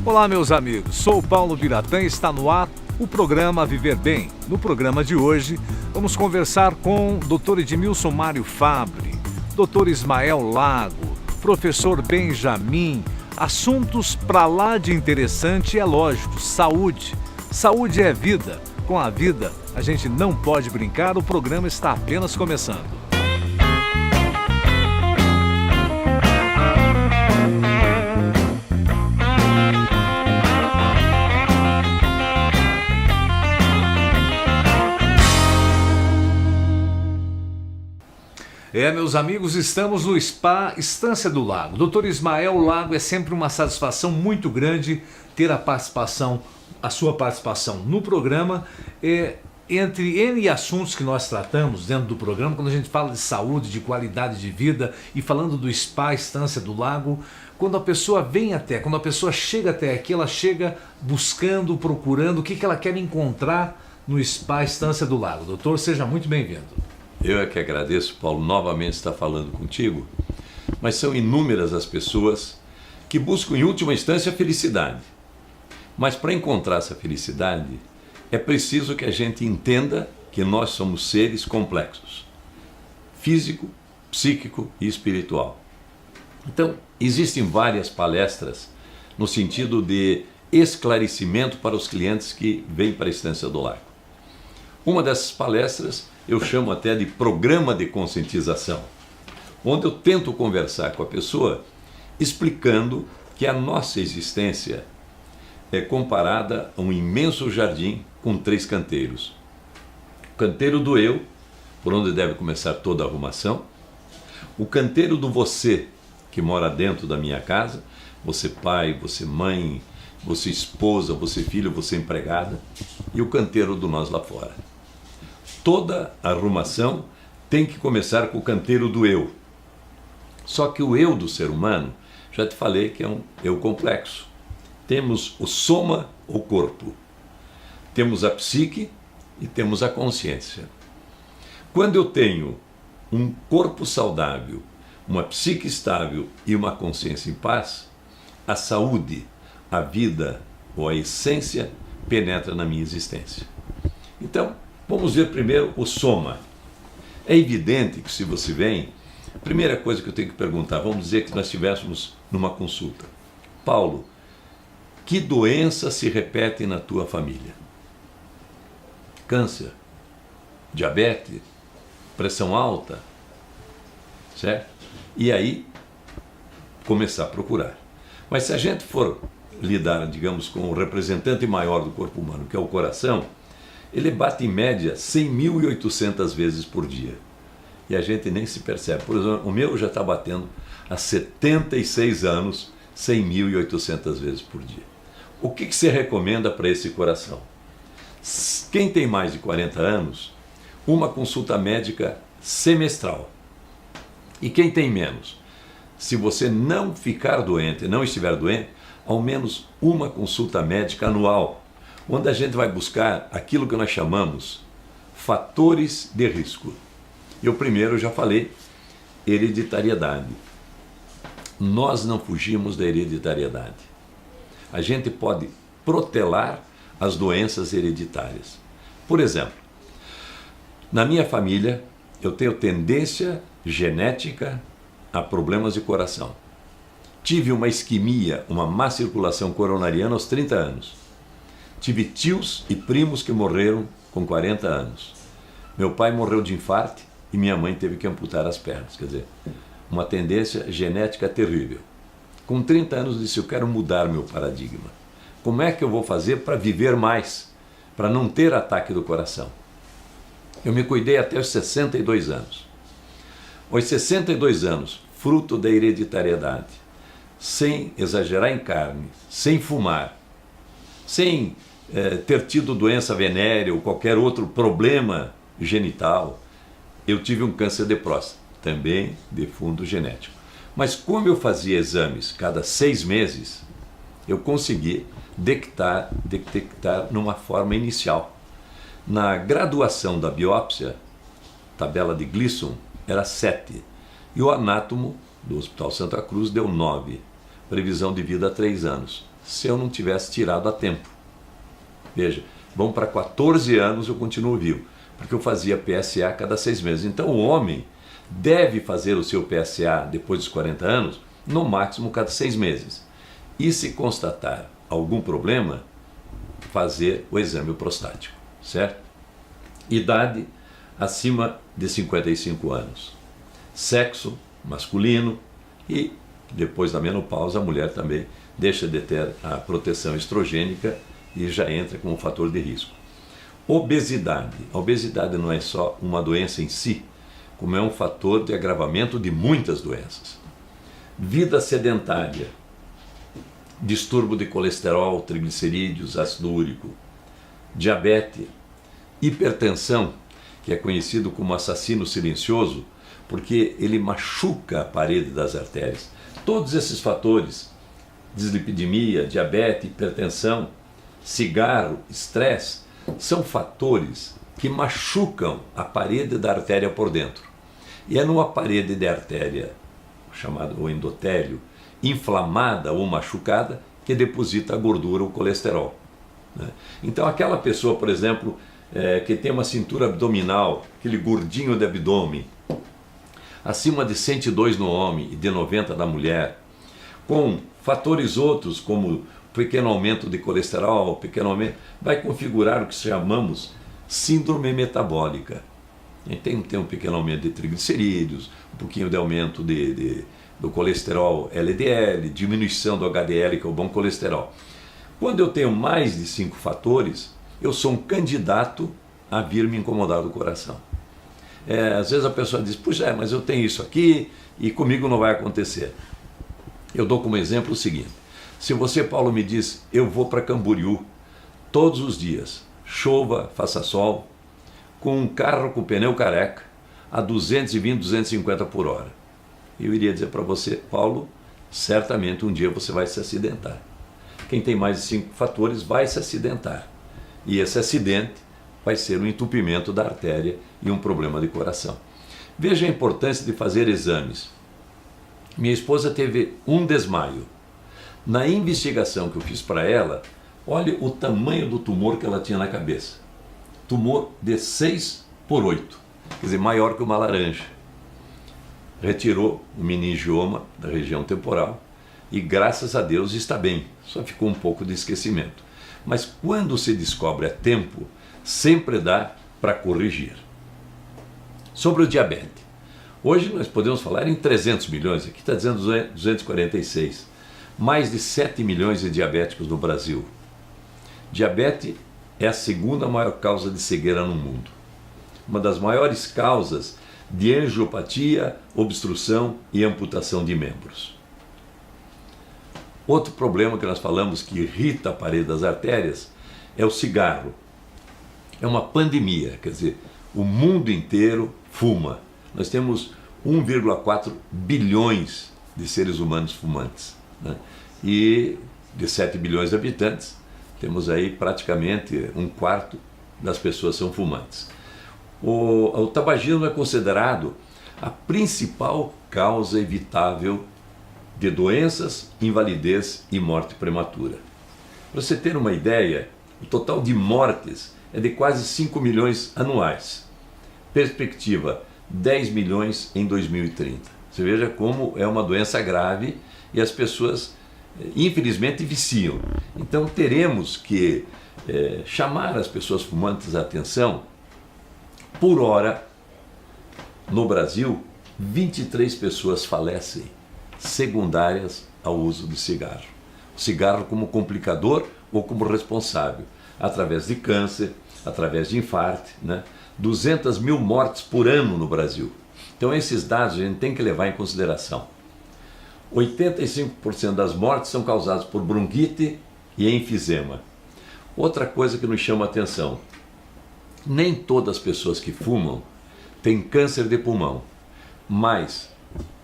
Olá, meus amigos, sou o Paulo Biratã e está no ar o programa Viver Bem. No programa de hoje, vamos conversar com o Dr. Edmilson Mário Fabre, Dr. Ismael Lago, Professor Benjamin. Assuntos pra lá de interessante, é lógico, saúde. Saúde é vida. Com a vida, a gente não pode brincar, o programa está apenas começando. Meus amigos, estamos no Spa Estância do Lago. Dr. Ismael Lago, é sempre uma satisfação muito grande ter a sua participação no programa. Entre N assuntos que nós tratamos dentro do programa, quando a gente fala de saúde, de qualidade de vida e falando do Spa Estância do Lago, quando a pessoa quando a pessoa chega até aqui, ela chega buscando, procurando o que ela quer encontrar no Spa Estância do Lago. Doutor, seja muito bem-vindo. Eu é que agradeço, Paulo, novamente estar falando contigo, mas são inúmeras as pessoas que buscam, em última instância, a felicidade. Mas para encontrar essa felicidade, é preciso que a gente entenda que nós somos seres complexos, físico, psíquico e espiritual. Então, existem várias palestras no sentido de esclarecimento para os clientes que vêm para a Estância do Lago. Uma dessas palestras eu chamo até de programa de conscientização, onde eu tento conversar com a pessoa explicando que a nossa existência é comparada a um imenso jardim com 3 canteiros. O canteiro do eu, por onde deve começar toda a arrumação. O canteiro do você, que mora dentro da minha casa, você pai, você mãe, você esposa, você filho, você empregada. E o canteiro do nós lá fora. Toda arrumação tem que começar com o canteiro do eu. Só que o eu do ser humano, já te falei que é um eu complexo. Temos o soma, o corpo. Temos a psique e temos a consciência. Quando eu tenho um corpo saudável, uma psique estável e uma consciência em paz, a saúde, a vida ou a essência penetra na minha existência. Então, vamos ver primeiro o soma. É evidente que se você vem, a primeira coisa que eu tenho que perguntar, vamos dizer que nós estivéssemos numa consulta. Paulo, que doença se repete na tua família? Câncer, diabetes, pressão alta, certo? E aí, começar a procurar. Mas se a gente for lidar, digamos, com o representante maior do corpo humano, que é o coração, ele bate em média 100.800 vezes por dia. E a gente nem se percebe. Por exemplo, o meu já está batendo há 76 anos, 100.800 vezes por dia. O que se recomenda para esse coração? Quem tem mais de 40 anos, uma consulta médica semestral. E quem tem menos? Se você não ficar doente, não estiver doente, ao menos uma consulta médica anual, onde a gente vai buscar aquilo que nós chamamos fatores de risco. E o primeiro, eu já falei, hereditariedade. Nós não fugimos da hereditariedade. A gente pode protelar as doenças hereditárias. Por exemplo, na minha família, eu tenho tendência genética a problemas de coração. Tive uma isquemia, uma má circulação coronariana aos 30 anos. Tive tios e primos que morreram com 40 anos. Meu pai morreu de infarto e minha mãe teve que amputar as pernas. Quer dizer, uma tendência genética terrível. Com 30 anos disse, eu quero mudar meu paradigma. Como é que eu vou fazer para viver mais? Para não ter ataque do coração? Eu me cuidei até os 62 anos. Aos 62 anos, fruto da hereditariedade, sem exagerar em carne, sem fumar, sem ter tido doença venérea ou qualquer outro problema genital, eu tive um câncer de próstata, também de fundo genético. Mas como eu fazia exames cada 6 meses, eu consegui detectar numa forma inicial. Na graduação da biópsia, tabela de Gleason era 7, e o anátomo do Hospital Santa Cruz deu 9. previsão de vida 3 anos, se eu não tivesse tirado a tempo. Veja, vamos para 14 anos eu continuo vivo, porque eu fazia PSA a cada 6 meses. Então o homem deve fazer o seu PSA depois dos 40 anos, no máximo cada 6 meses. E se constatar algum problema, fazer o exame prostático, certo? Idade acima de 55 anos. Sexo masculino e depois da menopausa a mulher também deixa de ter a proteção estrogênica e já entra como fator de risco. Obesidade. A obesidade não é só uma doença em si, como é um fator de agravamento de muitas doenças. Vida sedentária. Distúrbio de colesterol, triglicerídeos, ácido úrico. Diabetes. Hipertensão, que é conhecido como assassino silencioso, porque ele machuca a parede das artérias. Todos esses fatores, dislipidemia, diabetes, hipertensão, cigarro, estresse, são fatores que machucam a parede da artéria por dentro. E é numa parede de artéria, chamada o endotélio, inflamada ou machucada, que deposita a gordura, o colesterol. Então aquela pessoa, por exemplo, que tem uma cintura abdominal, aquele gordinho de abdômen, acima de 102 no homem e de 90 na mulher, com fatores outros como pequeno aumento de colesterol, pequeno aumento, vai configurar o que chamamos síndrome metabólica. Tem um pequeno aumento de triglicerídeos, um pouquinho de aumento do colesterol LDL, diminuição do HDL, que é o bom colesterol. Quando eu tenho mais de 5 fatores, eu sou um candidato a vir me incomodar do coração. Às vezes a pessoa diz, puxa, mas eu tenho isso aqui e comigo não vai acontecer. Eu dou como exemplo o seguinte: se você, Paulo, me diz, eu vou para Camboriú todos os dias, chova, faça sol, com um carro com pneu careca, a 220, 250 por hora. Eu iria dizer para você, Paulo, certamente um dia você vai se acidentar. Quem tem mais de 5 fatores vai se acidentar. E esse acidente vai ser um entupimento da artéria e um problema de coração. Veja a importância de fazer exames. Minha esposa teve um desmaio. Na investigação que eu fiz para ela, olha o tamanho do tumor que ela tinha na cabeça. Tumor de 6 por 8, quer dizer, maior que uma laranja. Retirou o meningioma da região temporal e, graças a Deus, está bem. Só ficou um pouco de esquecimento. Mas quando se descobre a tempo, sempre dá para corrigir. Sobre o diabetes. Hoje nós podemos falar em 300 milhões, aqui está dizendo 246. Mais de 7 milhões de diabéticos no Brasil. Diabetes é a segunda maior causa de cegueira no mundo. Uma das maiores causas de angiopatia, obstrução e amputação de membros. Outro problema que nós falamos que irrita a parede das artérias é o cigarro. É uma pandemia, quer dizer, o mundo inteiro fuma. Nós temos 1,4 bilhões de seres humanos fumantes, né? E de 7 bilhões de habitantes, temos aí praticamente 1/4 das pessoas são fumantes. O tabagismo é considerado a principal causa evitável de doenças, invalidez e morte prematura. Para você ter uma ideia, o total de mortes é de quase 5 milhões anuais. Perspectiva, 10 milhões em 2030. Você veja como é uma doença grave e as pessoas, infelizmente, viciam. Então teremos que chamar as pessoas fumantes a atenção. Por hora, no Brasil, 23 pessoas falecem secundárias ao uso de cigarro. O cigarro como complicador ou como responsável, através de câncer, através de infarto, né? 200 mil mortes por ano no Brasil. Então esses dados a gente tem que levar em consideração. 85% das mortes são causadas por bronquite e enfisema. Outra coisa que nos chama a atenção, nem todas as pessoas que fumam têm câncer de pulmão, mas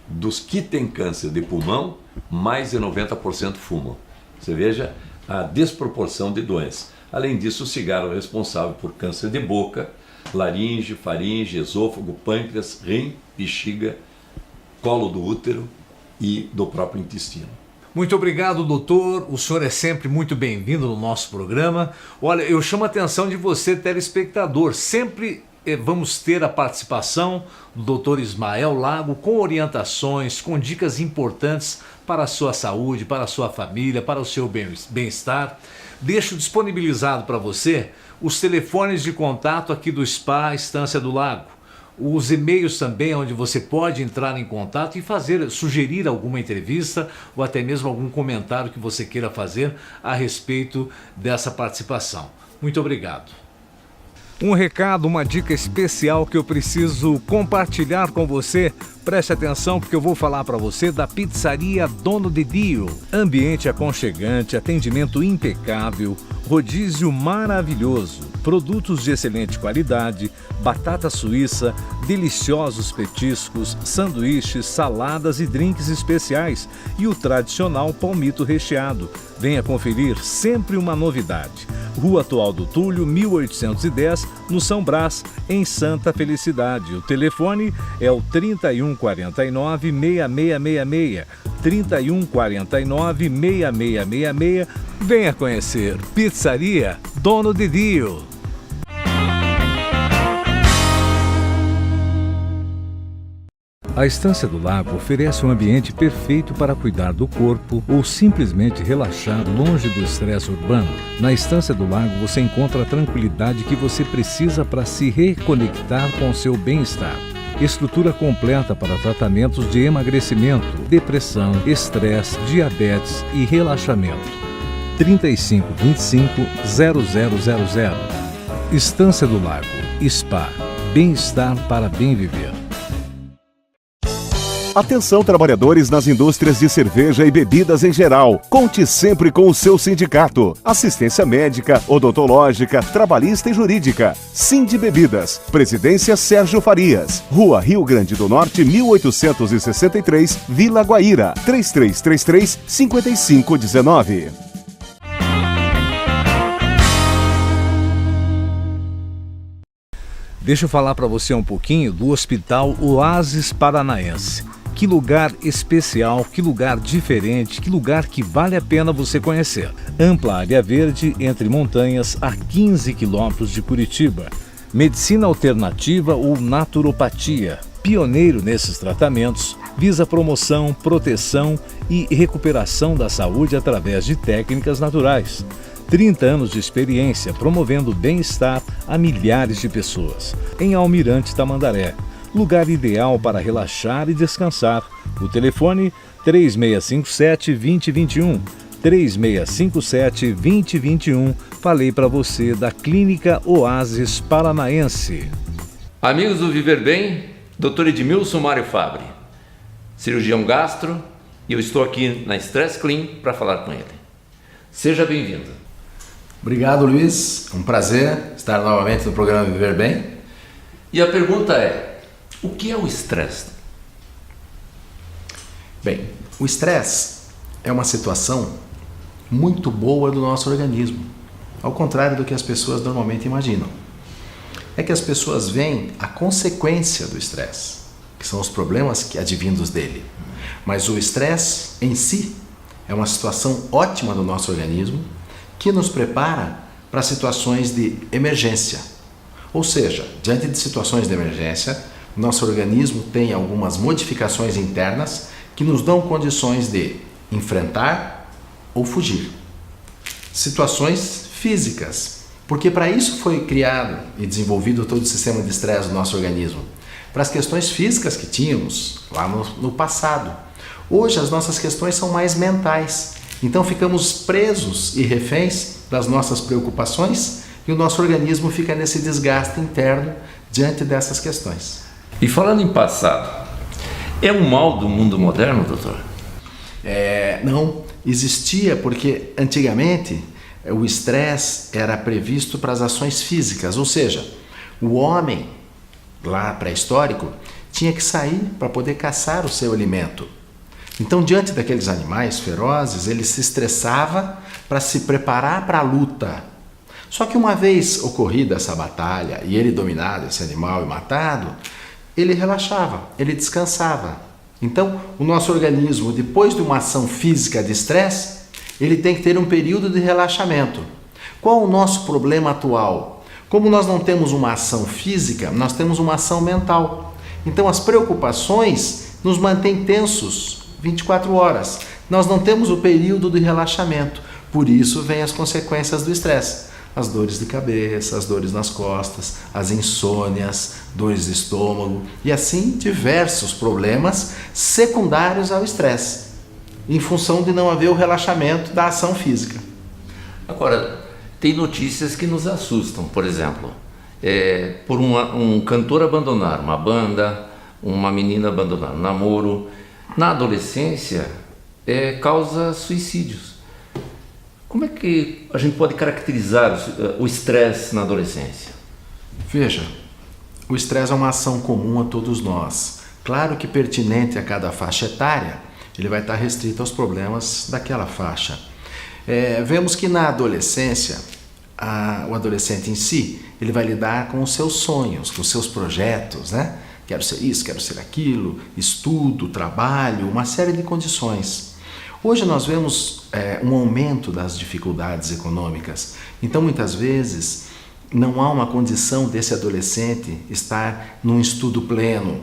dos que têm câncer de pulmão, mais de 90% fumam. Você veja a desproporção de doenças. Além disso, o cigarro é responsável por câncer de boca, laringe, faringe, esôfago, pâncreas, rim, bexiga, colo do útero e do próprio intestino. Muito obrigado, doutor. O senhor é sempre muito bem-vindo no nosso programa. Olha, eu chamo a atenção de você, telespectador. Sempre vamos ter a participação do doutor Ismael Lago com orientações, com dicas importantes para a sua saúde, para a sua família, para o seu bem-estar. Deixo disponibilizado para você os telefones de contato aqui do Spa Estância do Lago. Os e-mails também, onde você pode entrar em contato e sugerir alguma entrevista ou até mesmo algum comentário que você queira fazer a respeito dessa participação. Muito obrigado. Um recado, uma dica especial que eu preciso compartilhar com você. Preste atenção porque eu vou falar para você da Pizzaria Dono de Dio. Ambiente aconchegante, atendimento impecável, rodízio maravilhoso, produtos de excelente qualidade, batata suíça, deliciosos petiscos, sanduíches, saladas e drinks especiais e o tradicional palmito recheado. Venha conferir, sempre uma novidade. Rua Atual do Túlio, 1810, no São Brás, em Santa Felicidade. O telefone é o 3149-6666. 3149-6666. Venha conhecer Pizzaria Dono de Dio. A Estância do Lago oferece um ambiente perfeito para cuidar do corpo ou simplesmente relaxar longe do estresse urbano. Na Estância do Lago você encontra a tranquilidade que você precisa para se reconectar com o seu bem-estar. Estrutura completa para tratamentos de emagrecimento, depressão, estresse, diabetes e relaxamento. 3525-0000. Estância do Lago, Spa, bem-estar para bem viver. Atenção, trabalhadores nas indústrias de cerveja e bebidas em geral. Conte sempre com o seu sindicato. Assistência médica, odontológica, trabalhista e jurídica. Sind Bebidas. Presidência Sérgio Farias. Rua Rio Grande do Norte, 1863, Vila Guaíra. 3333-5519. Deixa eu falar para você um pouquinho do Hospital Oásis Paranaense. Que lugar especial, que lugar diferente, que lugar que vale a pena você conhecer. Ampla área verde entre montanhas a 15 quilômetros de Curitiba. Medicina alternativa ou naturopatia. Pioneiro nesses tratamentos, visa promoção, proteção e recuperação da saúde através de técnicas naturais. 30 anos de experiência promovendo bem-estar a milhares de pessoas. Em Almirante Tamandaré. Lugar ideal para relaxar e descansar. O telefone 3657-2021. 3657-2021. Falei para você da Clínica Oásis Paranaense. Amigos do Viver Bem, Dr. Edmilson Mário Fabre, cirurgião gastro, e eu estou aqui na Stress Clean para falar com ele. Seja bem-vindo. Obrigado, Luiz. É um prazer estar novamente no programa Viver Bem. E a pergunta é: o que é o estresse? Bem, o estresse é uma situação muito boa do nosso organismo, ao contrário do que as pessoas normalmente imaginam. É que as pessoas veem a consequência do estresse, que são os problemas advindos dele. Mas o estresse em si é uma situação ótima do nosso organismo que nos prepara para situações de emergência. Ou seja, diante de situações de emergência, nosso organismo tem algumas modificações internas que nos dão condições de enfrentar ou fugir. Situações físicas, porque para isso foi criado e desenvolvido todo o sistema de estresse do nosso organismo, para as questões físicas que tínhamos lá no passado. Hoje as nossas questões são mais mentais, então ficamos presos e reféns das nossas preocupações e o nosso organismo fica nesse desgaste interno diante dessas questões. E falando em passado, é um mal do mundo moderno, doutor? Não, existia porque antigamente o estresse era previsto para as ações físicas, ou seja, o homem, lá pré-histórico, tinha que sair para poder caçar o seu alimento. Então, diante daqueles animais ferozes, ele se estressava para se preparar para a luta. Só que uma vez ocorrida essa batalha e ele dominado esse animal e matado, ele relaxava, ele descansava. Então, o nosso organismo, depois de uma ação física de estresse, ele tem que ter um período de relaxamento. Qual o nosso problema atual? Como nós não temos uma ação física, nós temos uma ação mental. Então, as preocupações nos mantêm tensos 24 horas. Nós não temos o período de relaxamento. Por isso, vêm as consequências do estresse. As dores de cabeça, as dores nas costas, as insônias, dores de estômago e assim diversos problemas secundários ao estresse, em função de não haver o relaxamento da ação física. Agora, tem notícias que nos assustam, por exemplo, por um cantor abandonar uma banda, uma menina abandonar um namoro, na adolescência causa suicídios. Como é que a gente pode caracterizar o estresse na adolescência? Veja, o estresse é uma ação comum a todos nós. Claro que pertinente a cada faixa etária, ele vai estar restrito aos problemas daquela faixa. Vemos que na adolescência, o adolescente em si, ele vai lidar com os seus sonhos, com os seus projetos, né? Quero ser isso, quero ser aquilo, estudo, trabalho, uma série de condições. Hoje nós vemos um aumento das dificuldades econômicas, então muitas vezes não há uma condição desse adolescente estar num estudo pleno,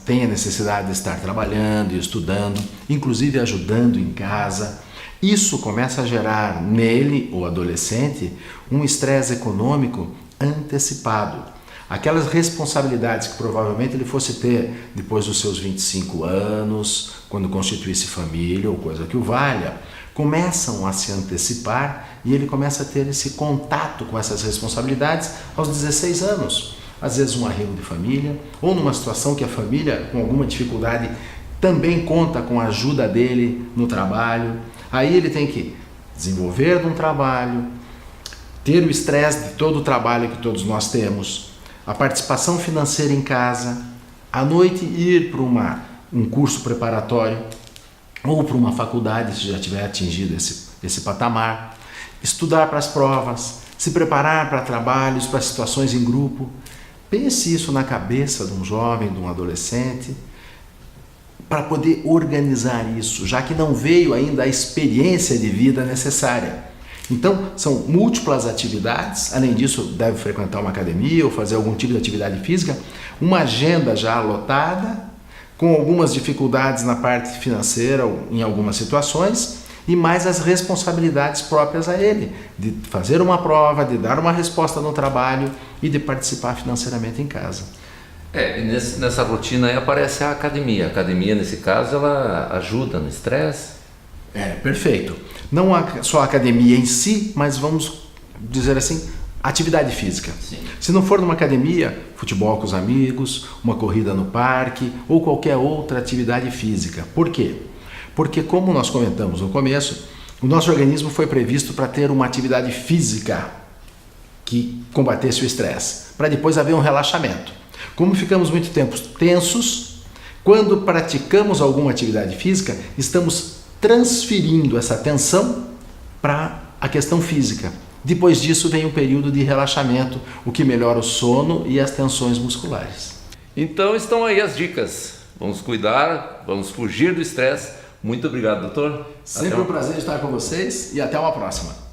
tem a necessidade de estar trabalhando e estudando, inclusive ajudando em casa. Isso começa a gerar nele, o adolescente, um estresse econômico antecipado. Aquelas responsabilidades que provavelmente ele fosse ter depois dos seus 25 anos, quando constituísse família ou coisa que o valha, começam a se antecipar e ele começa a ter esse contato com essas responsabilidades aos 16 anos. Às vezes um arrego de família, ou numa situação que a família, com alguma dificuldade, também conta com a ajuda dele no trabalho. Aí ele tem que desenvolver um trabalho, ter o estresse de todo o trabalho que todos nós temos, a participação financeira em casa, à noite ir para um curso preparatório ou para uma faculdade, se já tiver atingido esse patamar, estudar para as provas, se preparar para trabalhos, para situações em grupo. Pense isso na cabeça de um jovem, de um adolescente, para poder organizar isso, já que não veio ainda a experiência de vida necessária. Então, são múltiplas atividades, além disso, deve frequentar uma academia ou fazer algum tipo de atividade física, uma agenda já lotada, com algumas dificuldades na parte financeira ou em algumas situações, e mais as responsabilidades próprias a ele, de fazer uma prova, de dar uma resposta no trabalho e de participar financeiramente em casa. Nessa rotina aí aparece a academia. A academia, nesse caso, ela ajuda no estresse? Perfeito. Não só a academia em si, mas vamos dizer assim, atividade física. Sim. Se não for numa academia, futebol com os amigos, uma corrida no parque ou qualquer outra atividade física. Por quê? Porque, como nós comentamos no começo, o nosso organismo foi previsto para ter uma atividade física que combatesse o estresse, para depois haver um relaxamento. Como ficamos muito tempo tensos, quando praticamos alguma atividade física, estamos transferindo essa tensão para a questão física. Depois disso vem um período de relaxamento, o que melhora o sono e as tensões musculares. Então estão aí as dicas. Vamos cuidar, vamos fugir do estresse. Muito obrigado, doutor. Sempre um prazer estar com vocês e até uma próxima.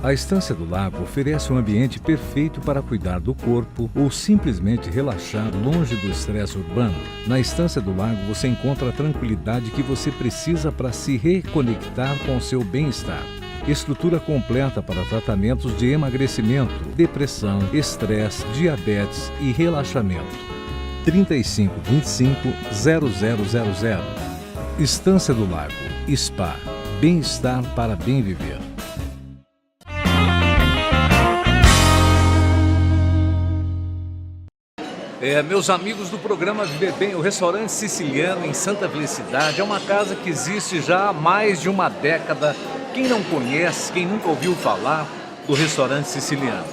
A Estância do Lago oferece um ambiente perfeito para cuidar do corpo ou simplesmente relaxar longe do estresse urbano. Na Estância do Lago você encontra a tranquilidade que você precisa para se reconectar com o seu bem-estar. Estrutura completa para tratamentos de emagrecimento, depressão, estresse, diabetes e relaxamento. 3525-0000. Estância do Lago, Spa, bem-estar para bem viver. Meus amigos do programa Viver Bem, o restaurante siciliano em Santa Felicidade é uma casa que existe já há mais de uma década. Quem não conhece, quem nunca ouviu falar do restaurante siciliano?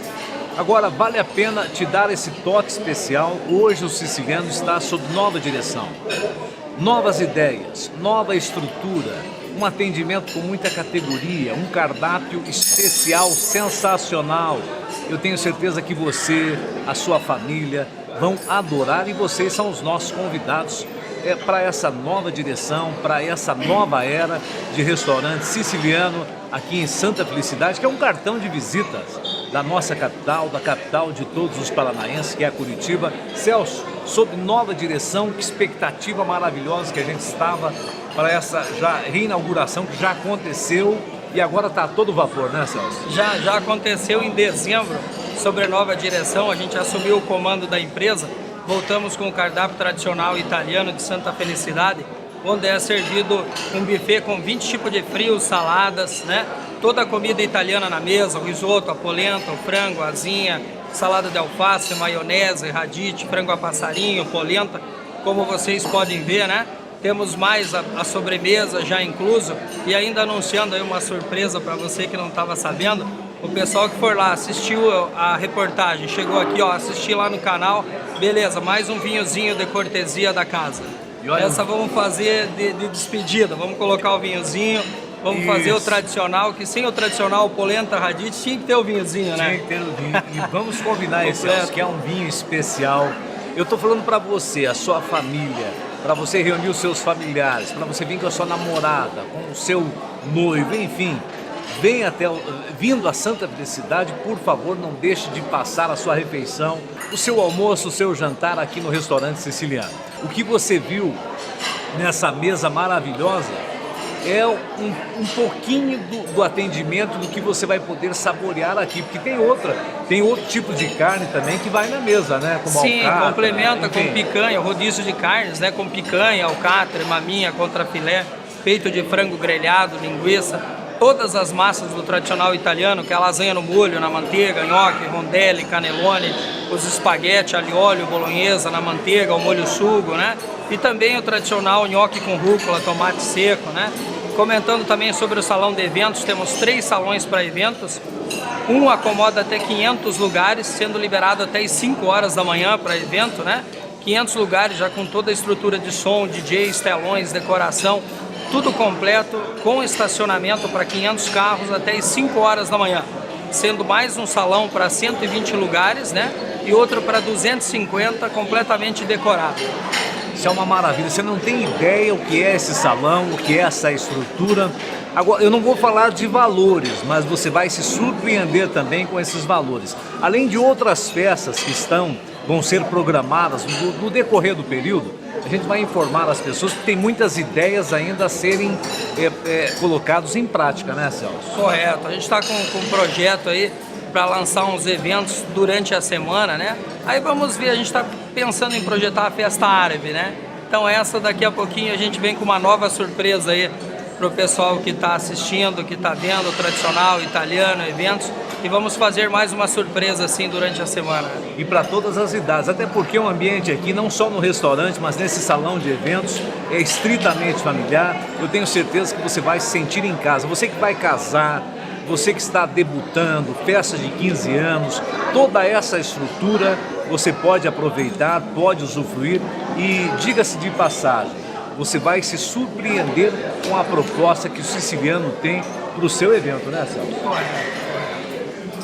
Agora, vale a pena te dar esse toque especial. Hoje o siciliano está sob nova direção, novas ideias, nova estrutura, um atendimento com muita categoria, um cardápio especial, sensacional. Eu tenho certeza que você, a sua família vão adorar e vocês são os nossos convidados para essa nova direção, para essa nova era de restaurante siciliano aqui em Santa Felicidade, que é um cartão de visitas da nossa capital, da capital de todos os paranaenses, que é a Curitiba. Celso, sob nova direção, que expectativa maravilhosa que a gente estava para essa já reinauguração que já aconteceu e agora está a todo vapor, né, Celso? Já aconteceu em dezembro, sobre a nova direção, a gente assumiu o comando da empresa, voltamos com o cardápio tradicional italiano de Santa Felicidade, onde é servido um buffet com 20 tipos de frios, saladas, né? Toda a comida italiana na mesa, o risoto, a polenta, o frango, a asinha, salada de alface, maionese, radite, frango a passarinho, polenta, como vocês podem ver, né? Temos mais a sobremesa já incluso e ainda anunciando aí uma surpresa para você que não estava sabendo. O pessoal que for lá, assistiu a reportagem, chegou aqui, ó, assistir lá no canal, beleza, mais um vinhozinho de cortesia da casa. Essa vamos fazer de despedida, vamos colocar o vinhozinho, vamos fazer o tradicional, que sem o tradicional, polenta, radite, tinha que ter o vinhozinho, né? Tinha que ter o vinho. E vamos combinar esse, que é um vinho especial. Eu estou falando para você, a sua família, para você reunir os seus familiares, para você vir com a sua namorada, com o seu noivo, enfim. Venha vindo a Santa Felicidade, por favor, não deixe de passar a sua refeição, o seu almoço, o seu jantar aqui no restaurante siciliano. O que você viu nessa mesa maravilhosa é um pouquinho do atendimento do que você vai poder saborear aqui, porque tem outro tipo de carne também que vai na mesa, né? Como sim, alcatra, complementa enfim. Com picanha, rodízio de carnes, né? Com picanha, alcatra, maminha, contrafilé, peito de frango grelhado, linguiça. Todas as massas do tradicional italiano, que é a lasanha no molho, na manteiga, nhoque, rondelli, canelone, os espaguete, alho e óleo, bolonhesa na manteiga, o molho sugo, né? E também o tradicional nhoque com rúcula, tomate seco, né? Comentando também sobre o salão de eventos, temos 3 salões para eventos. Um acomoda até 500 lugares, sendo liberado até as 5 horas da manhã para evento, né? 500 lugares já com toda a estrutura de som, DJs, telões, decoração, tudo completo, com estacionamento para 500 carros até as 5 horas da manhã, sendo mais um salão para 120 lugares, né? E outro para 250, completamente decorado. Isso é uma maravilha, você não tem ideia o que é esse salão, o que é essa estrutura. Agora, eu não vou falar de valores, mas você vai se surpreender também com esses valores. Além de outras festas que vão ser programadas no decorrer do período, a gente vai informar as pessoas que tem muitas ideias ainda a serem colocadas em prática, né, Celso? Correto, a gente está com um projeto aí para lançar uns eventos durante a semana, né? Aí vamos ver, a gente está pensando em projetar a festa árabe, né? Então essa daqui a pouquinho a gente vem com uma nova surpresa aí para o pessoal que está assistindo, que está vendo o tradicional italiano, eventos, e vamos fazer mais uma surpresa assim durante a semana. E para todas as idades, até porque o ambiente aqui, não só no restaurante, mas nesse salão de eventos, é estritamente familiar. Eu tenho certeza que você vai se sentir em casa. Você que vai casar, você que está debutando, festa de 15 anos, toda essa estrutura você pode aproveitar, pode usufruir e, diga-se de passagem, você vai se surpreender com a proposta que o siciliano tem para o seu evento, né, Celso?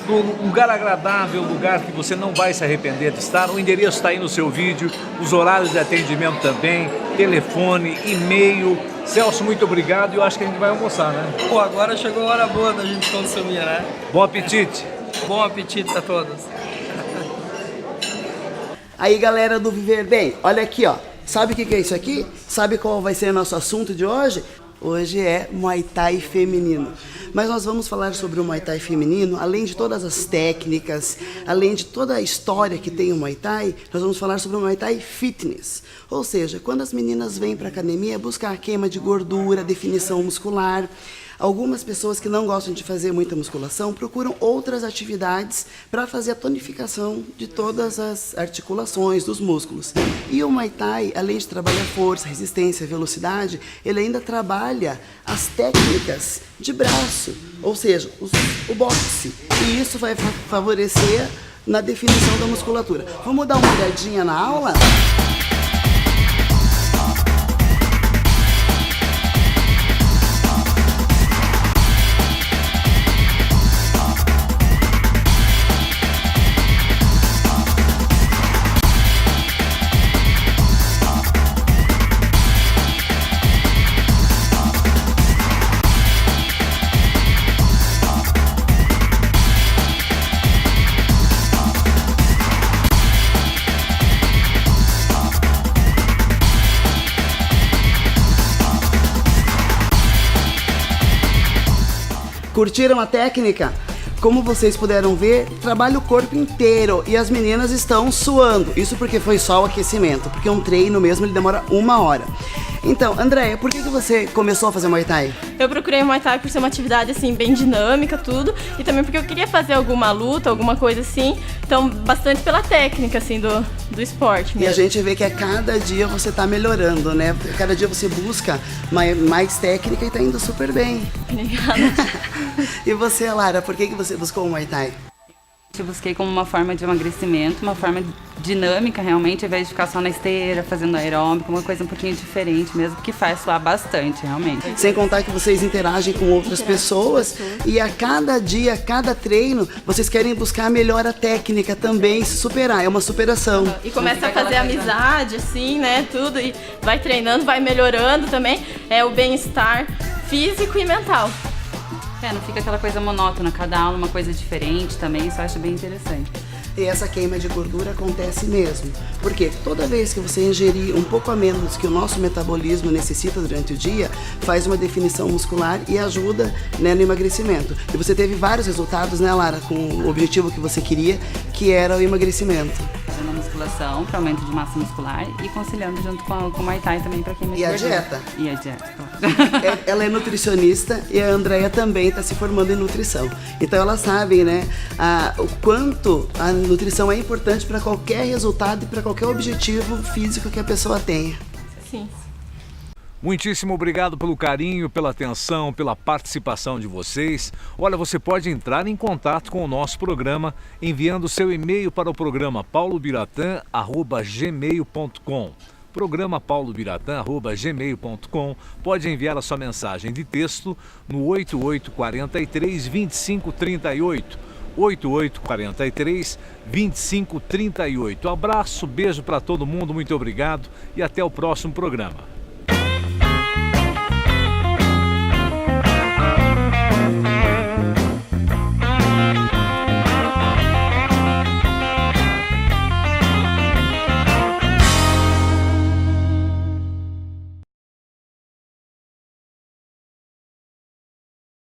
Um lugar agradável, um lugar que você não vai se arrepender de estar. O endereço está aí no seu vídeo, os horários de atendimento também, telefone, e-mail. Celso, muito obrigado e eu acho que a gente vai almoçar, né? Pô, agora chegou a hora boa da gente consumir, né? Bom apetite! Bom apetite a todos! Aí, galera do Viver Bem, olha aqui, ó. Sabe o que é isso aqui? Sabe qual vai ser o nosso assunto de hoje? Hoje é Muay Thai feminino. Mas nós vamos falar sobre o Muay Thai feminino, além de todas as técnicas, além de toda a história que tem o Muay Thai, nós vamos falar sobre o Muay Thai fitness. Ou seja, quando as meninas vêm para a academia buscar queima de gordura, definição muscular, algumas pessoas que não gostam de fazer muita musculação procuram outras atividades para fazer a tonificação de todas as articulações dos músculos. E o Muay Thai, além de trabalhar força, resistência, velocidade, ele ainda trabalha as técnicas de braço, ou seja, o boxe. E isso vai favorecer na definição da musculatura. Vamos dar uma olhadinha na aula? Curtiram a técnica? Como vocês puderam ver, trabalha o corpo inteiro e as meninas estão suando. Isso porque foi só o aquecimento, porque um treino mesmo ele demora 1 hora. Então, Andréia, por que você começou a fazer Muay Thai? Eu procurei o Muay Thai por ser uma atividade assim bem dinâmica, tudo, e também porque eu queria fazer alguma luta, alguma coisa assim, então bastante pela técnica assim do esporte mesmo. E a gente vê que a cada dia você está melhorando, né? Cada dia você busca mais técnica e está indo super bem. Obrigada. E você, Lara, por que você buscou o Muay Thai? Eu busquei como uma forma de emagrecimento, uma forma dinâmica realmente, ao invés de ficar só na esteira, fazendo aeróbico, uma coisa um pouquinho diferente mesmo, que faz suar bastante, realmente. Sem contar que vocês interagem com outras pessoas e a cada dia, a cada treino, vocês querem buscar melhor a técnica também, se superar, é uma superação. E começa a fazer amizade, assim, né, tudo, e vai treinando, vai melhorando também, o bem-estar físico e mental. Não fica aquela coisa monótona, cada aula uma coisa diferente também, isso eu acho bem interessante. E essa queima de gordura acontece mesmo, porque toda vez que você ingerir um pouco a menos que o nosso metabolismo necessita durante o dia, faz uma definição muscular e ajuda, né, no emagrecimento. E você teve vários resultados, né, Lara, com o objetivo que você queria, que era o emagrecimento. Fazendo a musculação para aumento de massa muscular e conciliando junto com o Muay Thai também para queima de gordura. Dieta? E a dieta, claro. Ela é nutricionista e a Andréia também está se formando em nutrição. Então elas sabem, né, o quanto a nutrição é importante para qualquer resultado e para qualquer objetivo físico que a pessoa tenha. Sim. Muitíssimo obrigado pelo carinho, pela atenção, pela participação de vocês. Olha, você pode entrar em contato com o nosso programa enviando seu e-mail para o programa paulobiratã@gmail.com. Programa paulobiratã@gmail.com. Pode enviar a sua mensagem de texto no 8843 2538. 8843 2538. Abraço, beijo para todo mundo, muito obrigado e até o próximo programa.